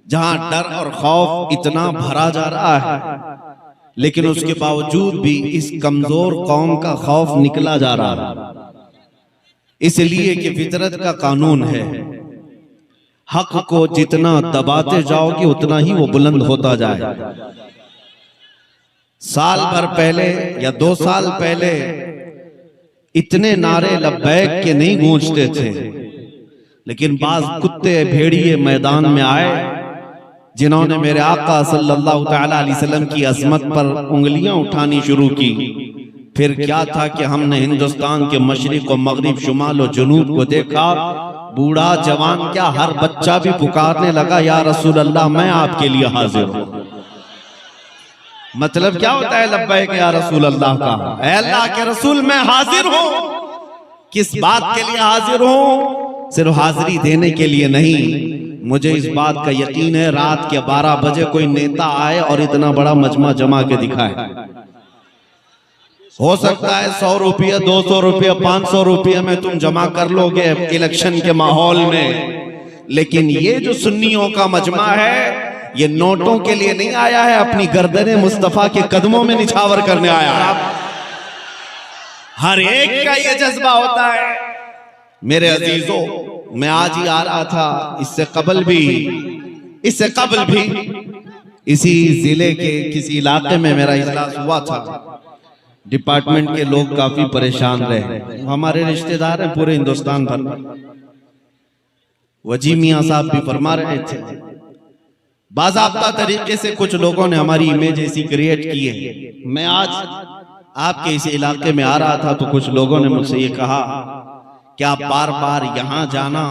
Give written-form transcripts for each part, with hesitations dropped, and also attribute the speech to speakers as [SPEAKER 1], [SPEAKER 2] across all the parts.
[SPEAKER 1] जहां डर और खौफ इतना भरा जा रहा है, लेकिन उसके बावजूद भी इस कमजोर कौम का खौफ निकला जा रहा है, इसलिए कि फितरत का कानून है, हक को जितना दबाते जाओगे उतना ही वो बुलंद होता जाए। साल भर पहले या 2 साल पहले इतने नारे लब्बैक के नहीं गूंजते थे, लेकिन बाज कुत्ते भेड़िए मैदान में आए जिन्होंने मेरे आका सल्लल्लाहु तआला अलैहि वसल्लम की अजमत पर उंगलियां उठानी शुरू की। फिर क्या था कि हमने हिंदुस्तान के मशरिक और मगरिब, शुमाल और जनूब को देखा, बूढ़ा जवान क्या हर बच्चा भी पुकारने लगा, या रसूल अल्लाह मैं आपके लिए हाजिर हूं। मतलब क्या होता है लब्बैक या रसूल अल्लाह का? ऐ अल्लाह के रसूल मैं हाजिर हूं। किस बात के लिए हाजिर हूं? सिर्फ हाजिरी देने के लिए नहीं, मुझे इस बात का यकीन है रात के 12 बजे कोई नेता आए और इतना बड़ा मजमा जमा के दिखाए। हो सकता है 100 रुपये, 200 रुपये, 500 रुपये में तुम जमा कर लोगे इलेक्शन के माहौल में, लेकिन ये जो सुन्नियों का मजमा है ये नोटों के लिए नहीं आया है, अपनी गर्दने मुस्तफा के कदमों में निछावर करने आया है। हर एक का ये जज्बा होता है। मेरे अजीजों, मैं आज ही आ रहा था, इससे कबल भी इसी जिले के किसी इलाके में मेरा इजलास हुआ था। डिपार्टमेंट के लोग काफी परेशान रहे, हमारे रिश्तेदार हैं पूरे हिंदुस्तान भर में। वजी मियां साहब भी फरमा रहे थे, बाज़ाब्ता तरीके से कुछ लोगों ने हमारी इमेज ऐसी क्रिएट की है। मैं आज आपके इस इलाके में आ रहा था तो कुछ लोगों ने मुझसे ये कहा कि आप बार बार यहाँ जाना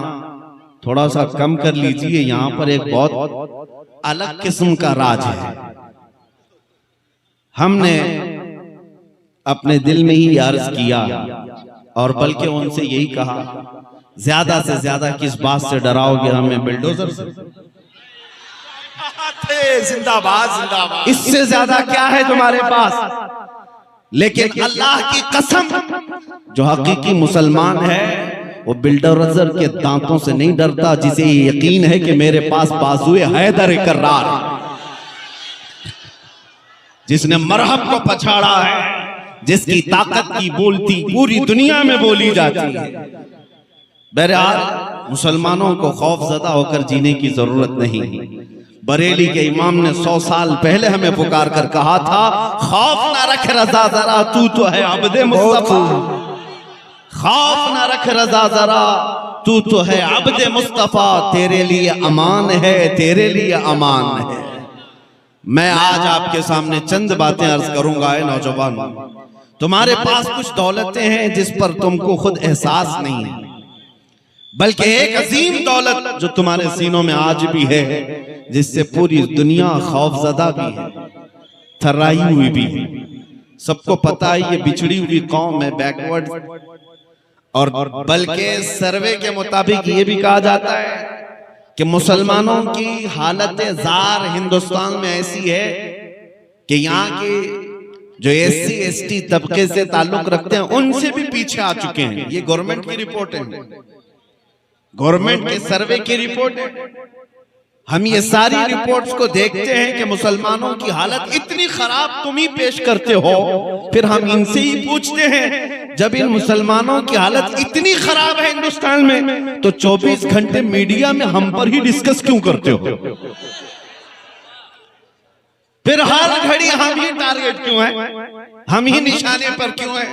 [SPEAKER 1] थोड़ा सा कम कर लीजिए, यहाँ पर एक बहुत अलग किस्म का राज है। हमने अपने दिल में ही अर्ज किया और बल्कि उनसे यही कहा, ज्यादा से ज्यादा किस बात से डराओगे हमें? बिल्डोजर से? जिंदाबाद जिंदाबाद, इससे ज्यादा क्या है तुम्हारे पास? लेकिन अल्लाह की कसम, जो हकीकी मुसलमान है वो बिल्डोजर के दांतों से नहीं डरता, जिसे यकीन है कि मेरे पास बाजुए हैदर कर्रार, जिसने मरहब को पछाड़ा है, जिसकी ताकत की बोलती पूरी दुनिया में बोली जाती है। बहरहाल मुसलमानों को खौफजदा होकर जीने की जरूरत नहीं। बरेली के इमाम ने 100 साल पहले हमें पुकार कर कहा था, खौफ ना रख रजा जरा तू तो है अब्दे मुस्तफा, खौफ ना रख रजा जरा तू तो है अब्दे मुस्तफा, तेरे लिए अमान है, तेरे लिए अमान है। मैं आज आपके सामने चंद बातें अर्ज करूंगा। नौजवान, तुम्हारे पास कुछ दौलतें हैं जिस पर तुमको खुद एहसास नहीं है, बल्कि एक अजीम दौलत जो तुम्हारे सीनों में आज भी है, जिससे पूरी दुनिया खौफजदा भी है, थर्राई हुई भी है। सबको पता है ये बिछड़ी हुई कौम है, बैकवर्ड, और बल्कि सर्वे के मुताबिक ये भी कहा जाता है कि मुसलमानों की हालत जार हिंदुस्तान में ऐसी है कि यहाँ के जो SC ST तबके से ताल्लुक रखते हैं उनसे भी पीछे आ चुके हैं। ये गवर्नमेंट की रिपोर्ट है, गवर्नमेंट के सर्वे की रिपोर्ट है। हम ये सारी रिपोर्ट्स को देखते हैं कि मुसलमानों की हालत इतनी खराब तुम ही पेश करते हो, फिर हम इनसे ही पूछते हैं जब इन मुसलमानों की हालत इतनी खराब है हिंदुस्तान में, तो 24 घंटे मीडिया में हम पर ही डिस्कस क्यों करते हो? फिर हर घड़ी हम ही टारगेट क्यों है, हम ही निशाने पर क्यों है?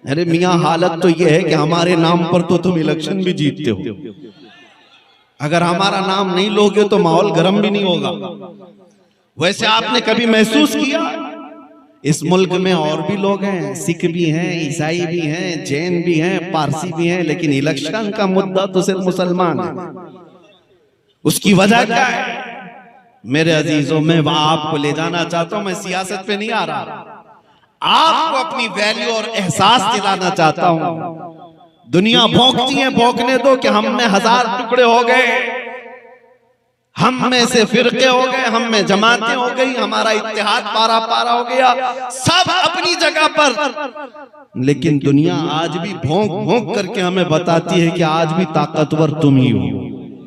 [SPEAKER 1] अरे मियां, हालत तो ये है कि हमारे नाम पर तो तुम इलेक्शन भी जीतते हो, अगर हमारा नाम नहीं लोगे तो माहौल गर्म भी नहीं होगा। वैसे आपने कभी महसूस किया इस मुल्क में और भी लोग हैं, सिख भी हैं, ईसाई भी हैं, जैन भी हैं, पारसी भी हैं, लेकिन इलेक्शन का मुद्दा तो सिर्फ मुसलमान है। उसकी वजह क्या है? मेरे अजीजों, मैं वहां आपको ले जाना चाहता हूं। मैं सियासत पे नहीं आ रहा, आपको अपनी वैल्यू और एहसास दिलाना चाहता हूं। दुनिया भौंकती है, भौंकने दो कि हम में 1000 टुकड़े हो गए, हम में से फिरके हो गए, हम में जमातें हो गई, हमारा इत्तेहाद पारा पारा हो गया, सब अपनी जगह पर। लेकिन दुनिया आज भी भौंक भौंक करके हमें बताती है कि आज भी ताकतवर तुम ही हो।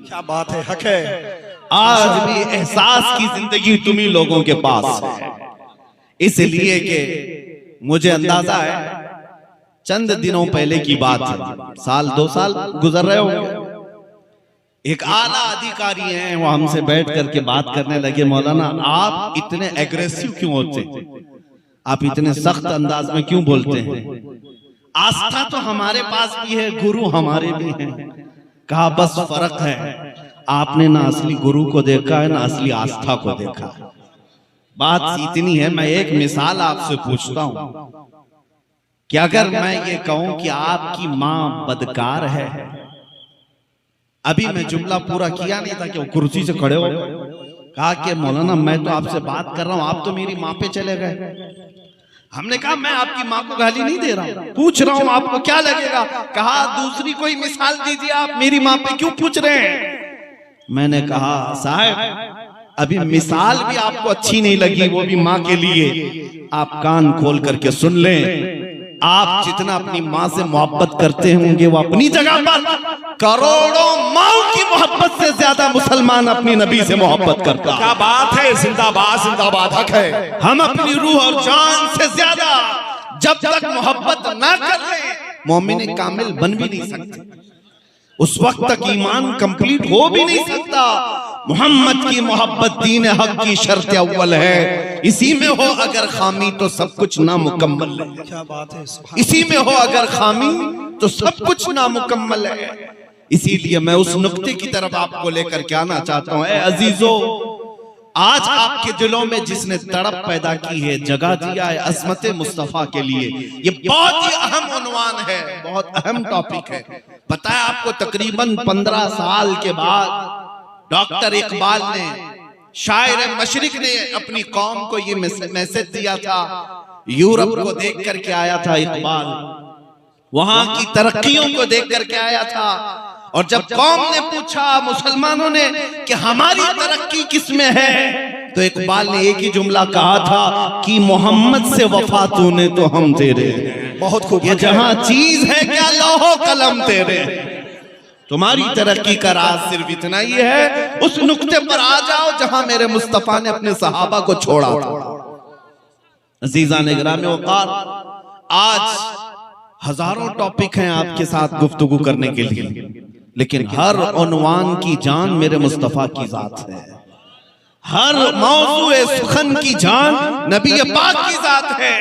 [SPEAKER 2] क्या बात है, हक है।
[SPEAKER 1] आज भी एहसास की जिंदगी तुम्ही लोगों के पास है। इसलिए कि मुझे अंदाजा है चंद दिनों पहले की बात है, साल 2 साल गुजर रहे होंगे, एक आला अधिकारी हैं वो हमसे बैठ करके बात करने लगे, मौलाना आप इतने एग्रेसिव क्यों होते हैं, आप इतने सख्त अंदाज में क्यों बोलते हैं, आस्था तो हमारे पास भी है, गुरु हमारे भी हैं। कहा बस फर्क है, आपने ना असली गुरु को देखा है ना असली आस्था को देखा है। बात इतनी है, मैं एक मिसाल आपसे पूछता हूं कि अगर मैं ये कहूं कि आपकी मां बदकार है, अभी मैं जुमला पूरा किया नहीं था कि वो कुर्सी से खड़े हो कहा कि मौलाना मैं तो आपसे बात कर रहा हूं, आप तो मेरी मां पे चले गए। हमने कहा मैं आपकी मां को गाली नहीं दे रहा हूं, पूछ रहा हूं आपको क्या लगेगा। कहा दूसरी कोई मिसाल दीजिए, आप मेरी मां पे क्यों पूछ रहे हैं। मैंने कहा साहब अभी मिसाल भी आपको अच्छी नहीं लगी, वो भी मां के लिए, आप कान खोल करके सुन लें। आप जितना अपनी मां से मोहब्बत करते होंगे वो अपनी जगह पर, करोड़ों माओ की मोहब्बत से ज्यादा मुसलमान अपनी नबी से मोहब्बत करता है।
[SPEAKER 2] क्या बात है, जिंदाबाद जिंदाबाद, हक है।
[SPEAKER 1] हम अपनी रूह और जान से ज्यादा जब तक मोहब्बत ना कर ले मोमिन कामिल बन भी नहीं सकते, उस वक्त तक ईमान कंप्लीट हो भी नहीं सकता। मोहम्मद की मोहब्बत दीन हक की शर्त अव्वल है, इसी में हो अगर खामी तो सब कुछ नामुकम्मल है।
[SPEAKER 2] क्या बात है,
[SPEAKER 1] इसी में हो अगर खामी तो सब कुछ नामुकम्मल है। इसीलिए मैं उस नुक्ते की तरफ आपको लेकर के आना चाहता हूं। ए अजीजों, आज आपके दिलों में जिसने तड़प पैदा की है, जगह दिया है अज़मत मुस्तफा के लिए, ये बहुत ही अहम उन्वान है, बहुत अहम टॉपिक है। बताया आपको तकरीबन 15 साल के बाद डॉक्टर इकबाल ने, शायर मशरिक ने अपनी कौम को ये मैसेज दिया था। यूरोप को देख करके आया था इकबाल, वहां की तरक्कियों को देख करके आया था, और जब कौम ने पूछा मुसलमानों ने कि हमारी तरक्की किसमें है, तो इकबाल ने एक ही जुमला कहा था कि मोहम्मद से वफा तूने तो हम तेरे।
[SPEAKER 2] बहुत खूब।
[SPEAKER 1] ये जहां चीज है क्या लौहो कलम तेरे, तुम्हारी तरक्की का राज सिर्फ इतना ही है, उस नुक्ते पर आ जाओ जहां मेरे मुस्तफा ने अपने सहाबा को छोड़ा था। अजीजा ने ग्राम वकार, आज हजारों टॉपिक हैं आपके साथ गुफ्तगू करने के लिए, लेकिन हर उन्वान की जान मेरे मुस्तफा की जात है, हर मौजूए सुखन की जान नबी पाक की जात है।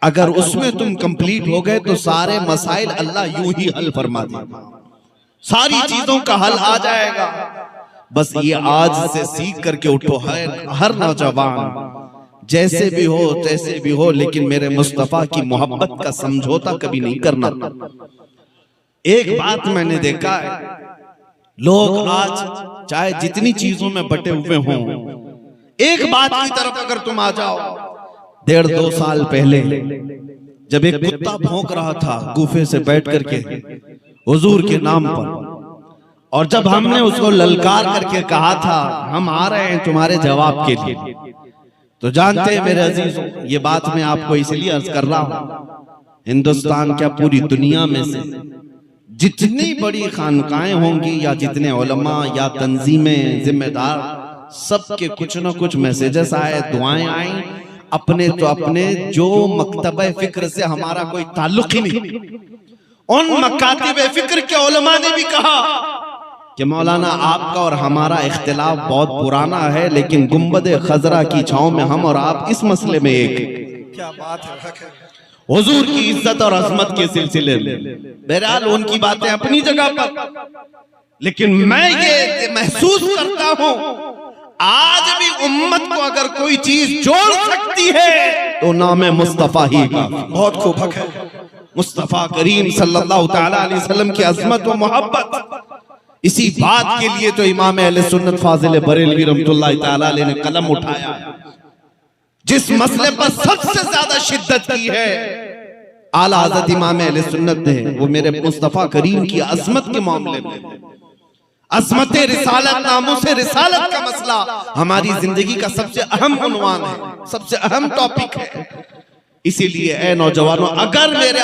[SPEAKER 1] अगर उसमें तुम कंप्लीट हो गए तो सारे मसाइल अल्लाह यूं ही हल फरमा देगा, सारी चीजों का हल आ जाएगा। बस ये आज से सीख करके उठो, हर नौजवान जैसे भी हो तैसे भी हो, लेकिन मेरे मुस्तफा की मोहब्बत का समझौता कभी नहीं करना। एक बात मैंने देखा है, लोग आज चाहे जितनी चीजों में बटे हुए हों, एक बात की तरफ अगर तुम आ जाओ, 1.5-2 साल पहले जब एक कुत्ता भौंक रहा था गुफे से बैठ करके हुजूर के नाम पर, और जब हमने उसको ललकार करके कहा था हम आ रहे हैं तुम्हारे जवाब के लिए, तो जानते हैं मेरे अजीजों, ये बात मैं आपको इसलिए अर्ज कर रहा हूं, हिंदुस्तान क्या पूरी दुनिया में से जितनी बड़ी खानकाएं होंगी या जितने उलमा या तंजीमें जिम्मेदार, सबके कुछ न कुछ मैसेजेस आए, दुआएं आई, अपने तो अपने जो मकतबे फिक्र से हमारा कोई ताल्लुक ही नहीं, उन मकातिबे फिक्र के उलमा ने भी कहा कि मौलाना आपका और हमारा इख्तिलाफ बहुत पुराना है, लेकिन गुंबद खजरा की छांव में हम और आप इस मसले में एक।
[SPEAKER 2] क्या बात है,
[SPEAKER 1] हुजूर की इज्जत और अजमत के सिलसिले में बहरहाल उनकी बातें अपनी जगह पर, लेकिन मैं ये महसूस करता हूं आज भी उम्मत को अगर कोई चीज जोड़ सकती है तो नाम मुस्तफा ही का।
[SPEAKER 2] बहुत खूब, हक है।
[SPEAKER 1] मुस्तफा करीम सल्लल्लाहु तआला अलैहि वसल्लम की अजमत व मोहब्बत, इसी बात के लिए तो इमाम अहले सुन्नत फाजिल बरेलवी रहमतुल्लाह तआला अलैहि ने कलम उठाया। जिस मसले पर सबसे ज्यादा शिद्दत की है आला हज़रत इमाम अहले सुन्नत ने, वो मेरे मुस्तफा करीम की अजमत के मामले में, अजमत रिसालत, नामूसे रिसालत का मसला हमारी जिंदगी का सबसे अहम उन्वान है, सबसे अहम टॉपिक है। इसीलिए ए नौजवानों, अगर मेरे